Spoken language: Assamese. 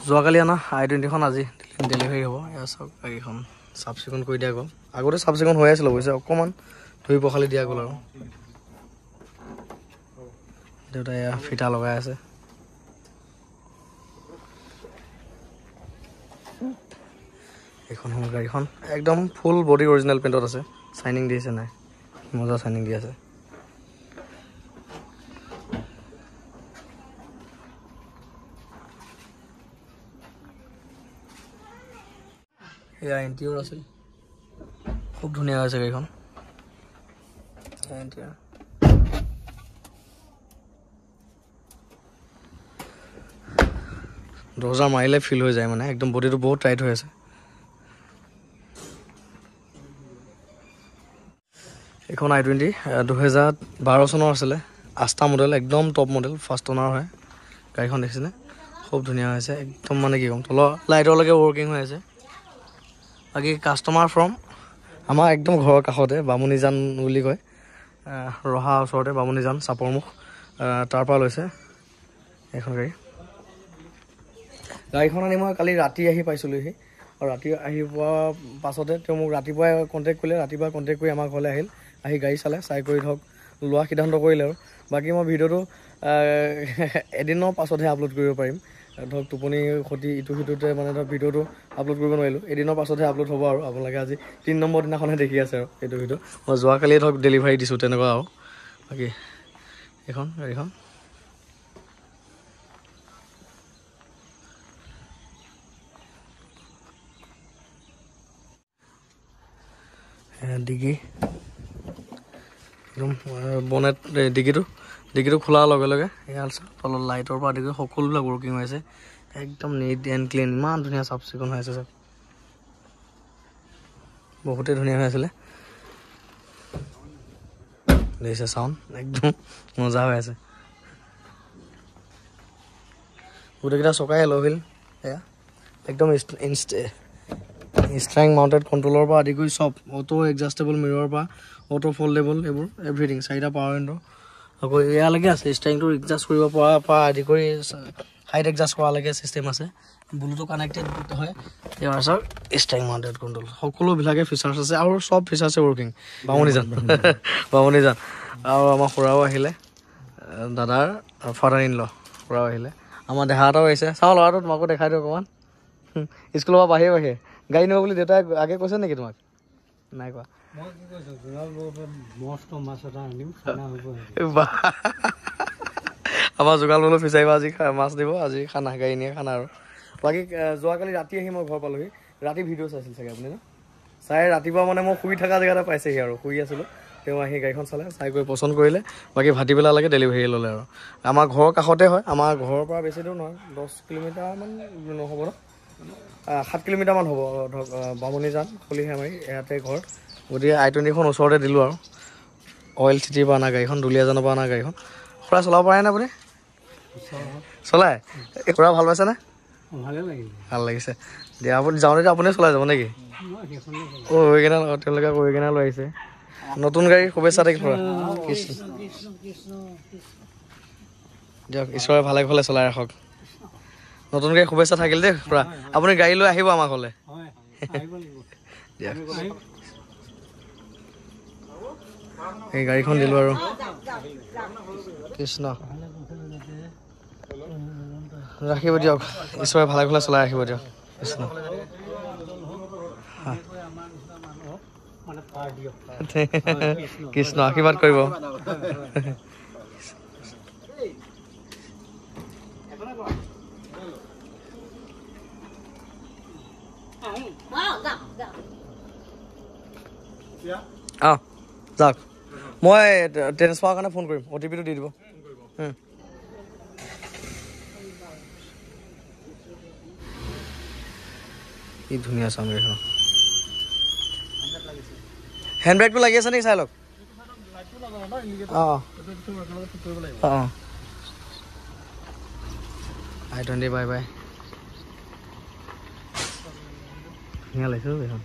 যোৱাকালি আনা i20খন আজি ডেলিভাৰী হ'ব। এয়া চাওক গাড়ীখন চাফ চিকুণ কৰি দিয়া গ'ল। আগতে চাফ চিকুণ হৈ আছিল অৱশ্যে, অকণমান ধুই পখালি দিয়া গ'ল আৰু দেউতাই এয়া ফিটা লগাই আছে। এইখন হ'ল গাড়ীখন, একদম ফুল বডি অৰিজিনেল পেইণ্টত আছে। চাইনিং দিছে নাই, মজা চাইনিং দি আছে। এয়া ইণ্টেৰিয়ৰ আছিল, খুব ধুনীয়া হৈছে গাড়ীখন। দৰ্জা মাৰিলে ফিল হৈ যায় মানে, একদম বডিটো বহুত টাইট হৈ আছে। এইখন i20 2012 চনৰ আছিলে, 8টা মডেল, একদম টপ মডেল, ফাৰ্ষ্ট অনাৰ হয়। গাড়ীখন দেখিছেনে, খুব ধুনীয়া হৈছে একদম, মানে কি ক'ম, তলৰ লাইটৰলৈকে ৱৰ্কিং হৈ আছে। বাকী কাষ্টমাৰ ফ্ৰম আমাৰ একদম ঘৰৰ কাষতে বামুণীজান বুলি কয়, ৰহা ওচৰতে বামুণীজান চাপৰমুখ, তাৰ পৰা লৈছে এইখন গাড়ীখন আনি মই কালি ৰাতি আহি পাইছিলোঁহি। আৰু ৰাতি আহি পোৱাৰ পাছতে তেওঁ মোক ৰাতিপুৱাই কণ্টেক্ট কৰিলে, ৰাতিপুৱা কণ্টেক্ট কৰি আমাৰ ঘৰলৈ আহিল, আহি গাড়ী চালে, চাই কৰি ধৰক লোৱা সিদ্ধান্ত কৰিলে। আৰু বাকী মই ভিডিঅ'টো এদিনৰ পাছতহে আপলোড কৰিব পাৰিম, ধৰক টোপনি ক্ষতি ইটো সিটোতে মানে ধৰক ভিডিঅ'টো আপলোড কৰিব নোৱাৰিলোঁ। এদিনৰ পাছতহে আপলোড হ'ব আৰু আপোনালোকে আজি 3 নম্বৰ দিনাখনহে দেখি আছে আৰু এইটো ভিডিঅ'। মই যোৱাকালিয়ে ধৰক ডেলিভাৰী দিছোঁ তেনেকুৱা আৰু। বাকী এইখন গাড়ীখন ডিগি একদম বনেট, ডিগিটো খোলাৰ লগে লগে এয়া তলত লাইটৰ পৰা আদি কৰি সকলোবিলাক ৱৰ্কিং হৈ আছে, একদম নিট এণ্ড ক্লিন, ইমান ধুনীয়া চাফ চিকুণ হৈ আছে। চব বহুতেই ধুনীয়া হৈ আছিলে, দিছে চাউণ্ড একদম মজা হৈ আছে। গোটেইকেইটা চকাই এল' হুইল, এয়া একদম ষ্ট্ৰাইং মাউণ্টেড কণ্ট্ৰলৰ পৰা আদি কৰি চব, অটো এডজাষ্টেবল মিৰৰ পৰা অটো ফল্ডেবল, এইবোৰ এভৰিথিং, 4টা পাৱাৰ উইণ্ডো, আকৌ এয়ালৈকে আছে ষ্ট্ৰাইংটো এডজাষ্ট কৰিব পৰা আদি কৰি হাইট এডজাষ্ট কৰালৈকে চিষ্টেম আছে। ব্লুটুথ কানেক্টেড হয়। এয়াৰ চাওক ষ্ট্ৰাইং মাউণ্টেড কণ্ট্ৰল, সকলোবিলাকে ফিচাৰ্ছ আছে আৰু চব ফিচাৰ্ছে ৱৰ্কিং। বামুণীজান আৰু আমাৰ খুৰাও আহিলে, দাদাৰ ফাদাৰ ইন ল খুৰাও আহিলে, আমাৰ দেহা এটাও আহিছে। চাওঁ ল'ৰাটো তোমাকো দেখাই দিওঁ অকণমান, স্কুলৰ পৰা বাহিৰে গাড়ী নিব বুলি দেউতাই আগে কৈছে নেকি তোমাক? নাই কোৱা। আমাৰ যোগাল বোলো ফিচাৰী আজি মাছ দিব, আজি খানা, গাড়ী নিয়ে খানা। আৰু বাকী যোৱাকালি ৰাতি আহি মই ঘৰ পালোহি, ৰাতি ভিডিঅ' চাইছিল চাগে আপুনি ন? চাই ৰাতিপুৱা মানে মই শুই থকা জেগাতে পাইছেহি আৰু, শুই আছিলোঁ, তেওঁ আহি গাড়ীখন চালে, চাই কৰি পচন্দ কৰিলে। বাকী ভাটিবেলালৈকে ডেলিভাৰী ল'লে আৰু আমাৰ ঘৰৰ কাষতে হয়, আমাৰ ঘৰৰ পৰা বেছি দূৰ নহয়, 10 কিলোমিটাৰমান নহ'ব ন, 7 কিলোমিটাৰমান হ'ব ধৰক, বামুণীজান খলিহামাৰি ইয়াতে ঘৰ। গতিকে i20খন ওচৰতে দিলোঁ আৰু, অইল চিটিৰ পৰা অনা গাড়ীখন, দুলীয়াজানৰ পৰা অনা গাড়ীখন। খুৰা চলাব পাৰে নে আপুনি? চলাই এই খুৰা ভাল পাইছেনে? ভাল লাগিছে দিয়া। আপুনি যাওঁতে আপুনিয়ে চলাই যাব নেকি? হৈ কিনে তেওঁলোকে কৰি কিনে লৈ আহিছে। নতুন গাড়ী শুভেচ্ছা থাকিল খুৰা। দিয়ক, ঈশ্বৰে ভালে ভালে চলাই ৰাখক। নতুন গাড়ী শুভেচ্ছা থাকিল দেই খুৰা। আপুনি গাড়ী লৈ আহিব আমাৰ ঘৰলৈ। দিয়ক, এই গাড়ীখন দিলোঁ আৰু। কৃষ্ণ ৰাখিব দিয়ক, ঈশ্বৰে ভালে ভালে চলাই ৰাখিব দিয়ক। কৃষ্ণ কৃষ্ণ আশীৰ্বাদ কৰিব। যাওক, মই ট্ৰেন্সফাৰৰ কাৰণে ফোন কৰিম, OTP-টো দি দিব। কি ধুনীয়া চাউণ্ড গাড়ীখন। হেণ্ডব্ৰেকটো লাগি আছে নেকি চাই লওক। অঁ i20 বাই বাই। ধুনীয়া লাগিছে এইখন।